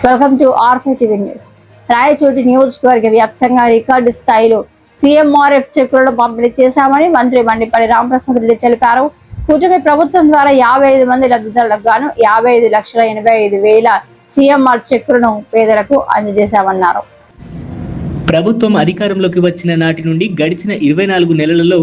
Welcome to ఆర్5 news. Rayachoti నియోజకవర్గ వ్యాప్తంగా రికార్డు స్థాయిలో సీఎంఆర్ఎఫ్ చెక్కులను పంపిణీ చేశామని మంత్రి మండిపల్లి రామప్రసాద్ రెడ్డి తెలిపారు. కూటమి ప్రభుత్వం ద్వారా 55 మంది లబ్ధిదారులకు గాను 55,85,000 సీఎంఆర్ చెక్కులను పేదలకు అందజేశామన్నారు. ప్రభుత్వం అధికారంలోకి వచ్చిన నాటి నుండి గడిచిన 24 నెలలలో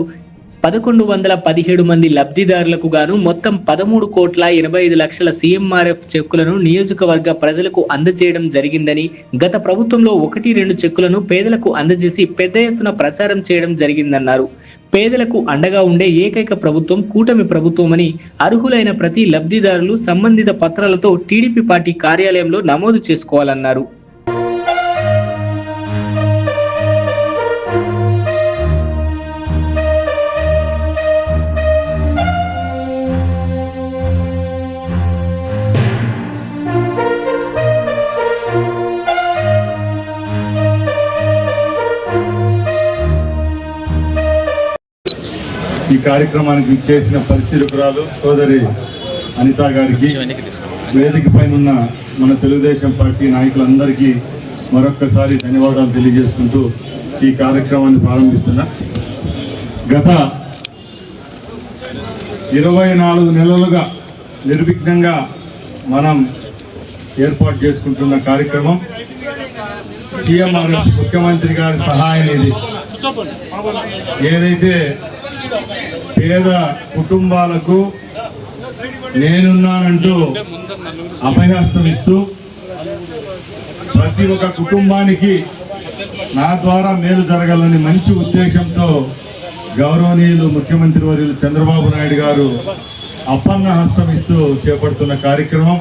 1117 మంది లబ్ధిదారులకు గాను మొత్తం 13,85,00,000 సీఎంఆర్ఎఫ్ చెక్కులను నియోజకవర్గ ప్రజలకు అందజేయడం జరిగిందని, గత ప్రభుత్వంలో 1-2 చెక్కులను పేదలకు అందజేసి పెద్ద ఎత్తున ప్రచారం చేయడం జరిగిందన్నారు. పేదలకు అండగా ఉండే ఏకైక ప్రభుత్వం కూటమి ప్రభుత్వమని, అర్హులైన ప్రతి లబ్ధిదారులు సంబంధిత పత్రాలతో టీడీపీ పార్టీ కార్యాలయంలో నమోదు చేసుకోవాలన్నారు. ఈ కార్యక్రమానికి ఇచ్చేసిన పరిశీలకురాలు సోదరి అనితా గారికి, వేదిక పైన ఉన్న మన తెలుగుదేశం పార్టీ నాయకులందరికీ మరొక్కసారి ధన్యవాదాలు తెలియజేసుకుంటూ ఈ కార్యక్రమాన్ని ప్రారంభిస్తున్నా. గత 24 నెలలుగా నిర్విఘ్నంగా మనం ఏర్పాటు చేసుకుంటున్న కార్యక్రమం సీఎంఆర్ఎఫ్ ముఖ్యమంత్రి గారి సహాయ నిధి. ఏదైతే పేద కుటుంబాలకు నేనున్నానంటూ అభయహస్తం ఇస్తూ ప్రతి ఒక్క కుటుంబానికి నా ద్వారా మేలు జరగాలని మంచి ఉద్దేశంతో గౌరవనీయులు ముఖ్యమంత్రి వర్యులు చంద్రబాబు నాయుడు గారు అపన్న హస్తం ఇస్తూ చేపడుతున్న కార్యక్రమం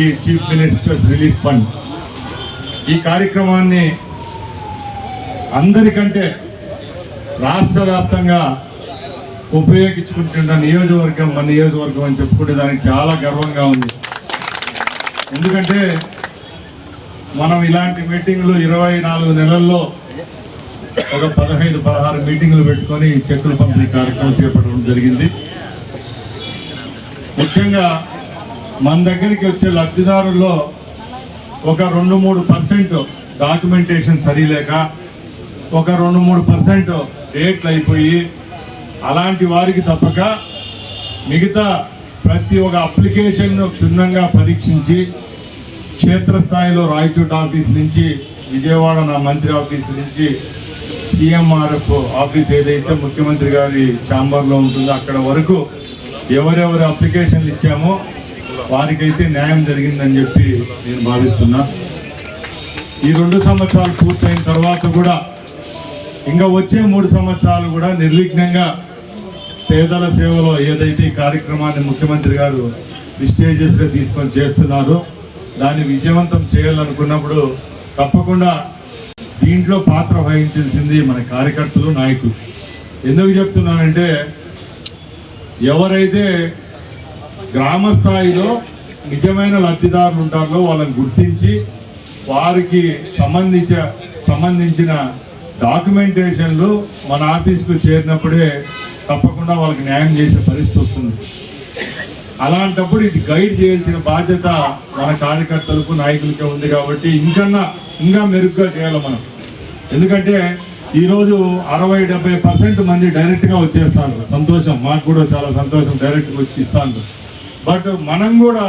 ఈ చీఫ్ మినిస్టర్స్ రిలీఫ్ ఫండ్. ఈ కార్యక్రమాన్ని అందరికంటే రాష్ట్ర వ్యాప్తంగా ఉపయోగించుకుంటున్న నియోజకవర్గం మన నియోజకవర్గం అని చెప్పుకుంటే దానికి చాలా గర్వంగా ఉంది. ఎందుకంటే మనం ఇలాంటి మీటింగ్లు 24 నెలల్లో ఒక 15-16 మీటింగ్లు పెట్టుకొని చెక్కులు పంపిణీ కార్యక్రమం చేపట్టడం జరిగింది. ముఖ్యంగా మన దగ్గరికి వచ్చే లబ్ధిదారుల్లో ఒక 2-3% డాక్యుమెంటేషన్ సరిలేక, ఒక 2-3% డేట్లు అయిపోయి, అలాంటి వారికి తప్పక మిగతా ప్రతి ఒక్క అప్లికేషన్ను క్షుణ్ణంగా పరీక్షించి క్షేత్రస్థాయిలో రాయచోటి ఆఫీస్ నుంచి, విజయవాడ నా మంత్రి ఆఫీస్ నుంచి సీఎంఆర్ఎఫ్ ఆఫీస్ ఏదైతే ముఖ్యమంత్రి గారి ఛాంబర్లో ఉంటుందో అక్కడ వరకు ఎవరెవరు అప్లికేషన్లు ఇచ్చామో వారికైతే న్యాయం జరిగిందని చెప్పి నేను భావిస్తున్నా. ఈ 2 సంవత్సరాలు పూర్తయిన తర్వాత కూడా ఇంకా వచ్చే 3 సంవత్సరాలు కూడా నిర్విఘ్నంగా పేదల సేవలో ఏదైతే ఈ కార్యక్రమాన్ని ముఖ్యమంత్రి గారు ప్రిస్టేజియస్గా తీసుకొని చేస్తున్నారో దాన్ని విజయవంతం చేయాలనుకున్నప్పుడు తప్పకుండా దీంట్లో పాత్ర వహించాల్సింది మన కార్యకర్తలు, నాయకులు. ఎందుకు చెప్తున్నానంటే ఎవరైతే గ్రామ స్థాయిలో నిజమైన లబ్ధిదారులు ఉంటారో వాళ్ళని గుర్తించి వారికి సంబంధించిన డాక్యుమెంటేషన్లు మన ఆఫీస్కు చేరినప్పుడే తప్పకుండా వాళ్ళకి న్యాయం చేసే పరిస్థితి వస్తుంది. అలాంటప్పుడు ఇది గైడ్ చేయాల్సిన బాధ్యత మన కార్యకర్తలకు, నాయకులకే ఉంది. కాబట్టి ఇంకా మెరుగ్గా చేయాలి మనం. ఎందుకంటే ఈరోజు 60-70% మంది డైరెక్ట్గా వచ్చేస్తాను. సంతోషం, మాకు కూడా చాలా సంతోషం, డైరెక్ట్గా వచ్చి ఇస్తాను. బట్ మనం కూడా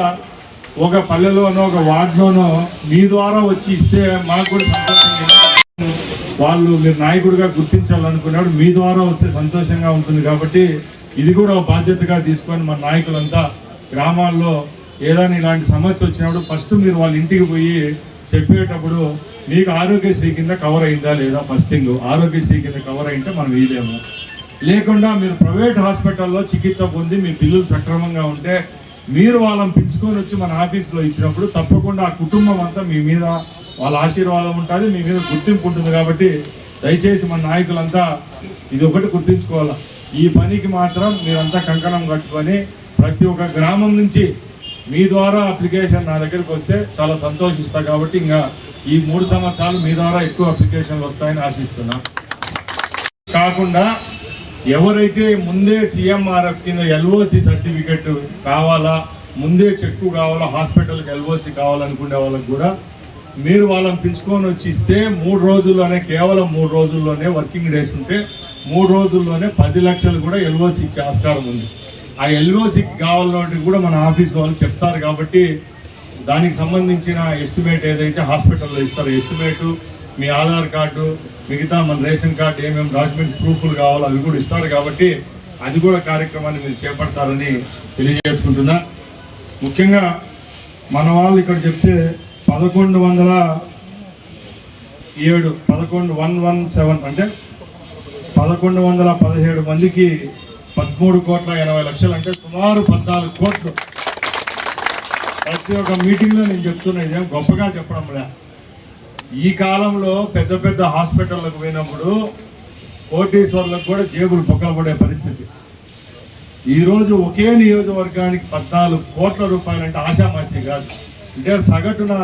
ఒక పల్లెలోనో ఒక వార్డులోనో మీ ద్వారా వచ్చి ఇస్తే మాకు కూడా సంతోషం. వాళ్ళు మీరు నాయకుడిగా గుర్తించాలనుకున్నాడు, మీ ద్వారా వస్తే సంతోషంగా ఉంటుంది. కాబట్టి ఇది కూడా ఒక బాధ్యతగా తీసుకొని మన నాయకులంతా గ్రామాల్లో ఏదైనా ఇలాంటి సమస్య వచ్చినప్పుడు ఫస్ట్ మీరు వాళ్ళ ఇంటికి పోయి చెప్పేటప్పుడు మీకు ఆరోగ్యశ్రీ కింద కవర్ అయిందా లేదా, ఫస్ట్ థింగ్ ఆరోగ్యశ్రీ కింద కవర్ అయింటే మనం వేయలేము. లేకుండా మీరు ప్రైవేట్ హాస్పిటల్లో చికిత్స పొంది మీ బిల్లులు సక్రమంగా ఉంటే మీరు వాళ్ళని పిలుచుకొని వచ్చి మన ఆఫీస్లో ఇచ్చినప్పుడు తప్పకుండా ఆ కుటుంబం అంతా మీ మీద వాళ్ళ ఆశీర్వాదం ఉంటుంది, మీ మీద గుర్తింపు ఉంటుంది. కాబట్టి దయచేసి మన నాయకులంతా ఇది ఒకటి గుర్తించుకోవాలి. ఈ పనికి మాత్రం మీరంతా కంకణం కట్టుకొని ప్రతి ఒక్క గ్రామం నుంచి మీ ద్వారా అప్లికేషన్ నా దగ్గరికి వస్తే చాలా సంతోషిస్తా. కాబట్టి ఇంకా ఈ 3 సంవత్సరాలు మీ ద్వారా ఎక్కువ అప్లికేషన్లు వస్తాయని ఆశిస్తున్నా. కాకుండా ఎవరైతే ముందే సీఎంఆర్ఎఫ్ కింద ఎల్ఓసి సర్టిఫికెట్ కావాలా, ముందే చెక్కు కావాలా, హాస్పిటల్కి ఎల్ఓసి కావాలనుకునే వాళ్ళకి కూడా మీరు వాళ్ళని పిలుచుకొని వచ్చి ఇస్తే 3 రోజుల్లోనే, కేవలం 3 రోజుల్లోనే వర్కింగ్ డేస్ ఉంటే 3 రోజుల్లోనే 10 లక్షలు కూడా ఎల్ఓసి ఇచ్చే ఆస్కారం ఉంది. ఆ ఎల్ఓసికి కావాలన్నట్టు కూడా మన ఆఫీస్ వాళ్ళు చెప్తారు కాబట్టి దానికి సంబంధించిన ఎస్టిమేట్ ఏదైతే హాస్పిటల్లో ఇస్తారో ఎస్టిమేటు, మీ ఆధార్ కార్డు, మిగతా మన రేషన్ కార్డు ఏమేమి డాక్యుమెంట్ ప్రూఫ్లు కావాలో అవి కూడా ఇస్తారు కాబట్టి అది కూడా కార్యక్రమాన్ని మీరు చేపడతారని తెలియజేసుకుంటున్నా. ముఖ్యంగా మన వాళ్ళు ఇక్కడ చెప్తే 1117 అంటే 1117 మందికి 13,80,00,000 అంటే సుమారు 14 కోట్లు. ప్రతి ఒక్క మీటింగ్లో నేను చెప్తున్నా, ఇదేం గొప్పగా చెప్పడం లే. ఈ కాలంలో పెద్ద పెద్ద హాస్పిటల్లకు పోయినప్పుడు కోటీశ్వర్లకు కూడా జేబులు పక్కలపడే పరిస్థితి. ఈరోజు ఒకే నియోజకవర్గానికి 14 కోట్ల రూపాయలు అంటే ఆషామాషి కాదు. అంటే సగటున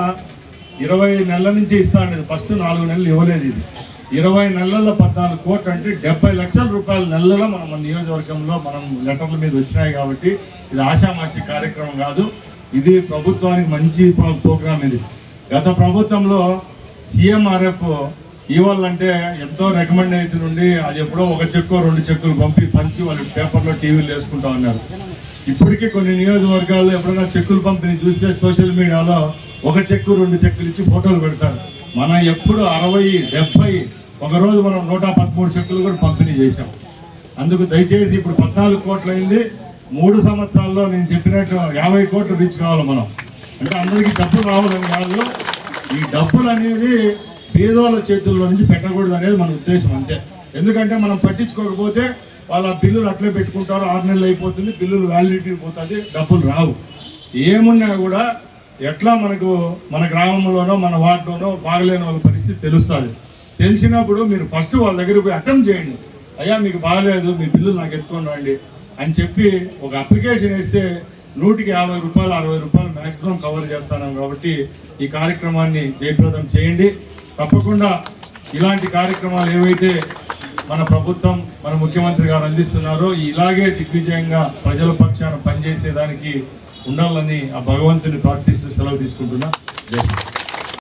20 నెలల నుంచి ఇస్తాండేది, ఫస్ట్ 4 నెలలు ఇవ్వలేదు. ఇది 20 నెలల్లో 14 కోట్లు అంటే 70 లక్షల రూపాయల నెలలో మన నియోజకవర్గంలో మనం లెటర్ల మీద వచ్చినాయి. కాబట్టి ఇది ఆషామాషి కార్యక్రమం కాదు, ఇది ప్రభుత్వానికి మంచి ప్రోగ్రామ్. ఇది గత ప్రభుత్వంలో CMRF ఇవ్వాలంటే ఎంతో రికమెండేషన్ ఉండి అది ఎప్పుడో 1 చెక్కు 2 చెక్కులు పంచి వాళ్ళు పేపర్లో టీవీలు వేసుకుంటా ఉన్నారు. ఇప్పటికీ కొన్ని నియోజకవర్గాల్లో ఎప్పుడైనా చెక్కులు పంపిణీ చూస్తే సోషల్ మీడియాలో 1 చెక్కు 2 చెక్కులు ఇచ్చి ఫోటోలు పెడతారు. మనం ఎప్పుడు 60, 70, ఒకరోజు మనం 113 చెక్కులు కూడా పంపిణీ చేశాం. అందుకు దయచేసి ఇప్పుడు 14 కోట్లు అయింది. 3 సంవత్సరాల్లో నేను చెప్పినట్టు 50 కోట్లు రీచ్ కావాలి మనం. అంటే అందరికీ డబ్బులు రావాలని కాదు, ఈ డబ్బులు అనేది పేదోళ్ళ చేతుల్లో నుంచి పెట్టకూడదు అనేది మన ఉద్దేశం అంతే. ఎందుకంటే మనం పట్టించుకోకపోతే వాళ్ళ బిల్లులు అట్లే పెట్టుకుంటారు, 6 నెలలు అయిపోతుంది, బిల్లులు వ్యాలిడిటీ పోతుంది, డబ్బులు రావు. ఏమున్నా కూడా ఎట్లా మనకు మన గ్రామంలోనో మన వార్డులోనో బాగలేని వాళ్ళ పరిస్థితి తెలుస్తుంది. తెలిసినప్పుడు మీరు ఫస్ట్ వాళ్ళ దగ్గర పోయి అటెంప్ట్ చేయండి. అయ్యా మీకు బాగలేదు, మీ బిల్లులు నాకు ఎత్తుకొని రండి అని చెప్పి ఒక అప్లికేషన్ వేస్తే 100కి 50 రూపాయలు 60 రూపాయలు మ్యాక్సిమం కవర్ చేస్తాను. కాబట్టి ఈ కార్యక్రమాన్ని జయప్రదం చేయండి. తప్పకుండా ఇలాంటి కార్యక్రమాలు ఏవైతే మన ప్రభుత్వం, మన ముఖ్యమంత్రి గారు అందిస్తున్నారో ఇలాగే దిగ్విజయంగా ప్రజల పక్షాన పనిచేసేదానికి ఉండాలని ఆ భగవంతుని ప్రార్థిస్తూ సెలవు తీసుకుంటున్నా. జై హింద్.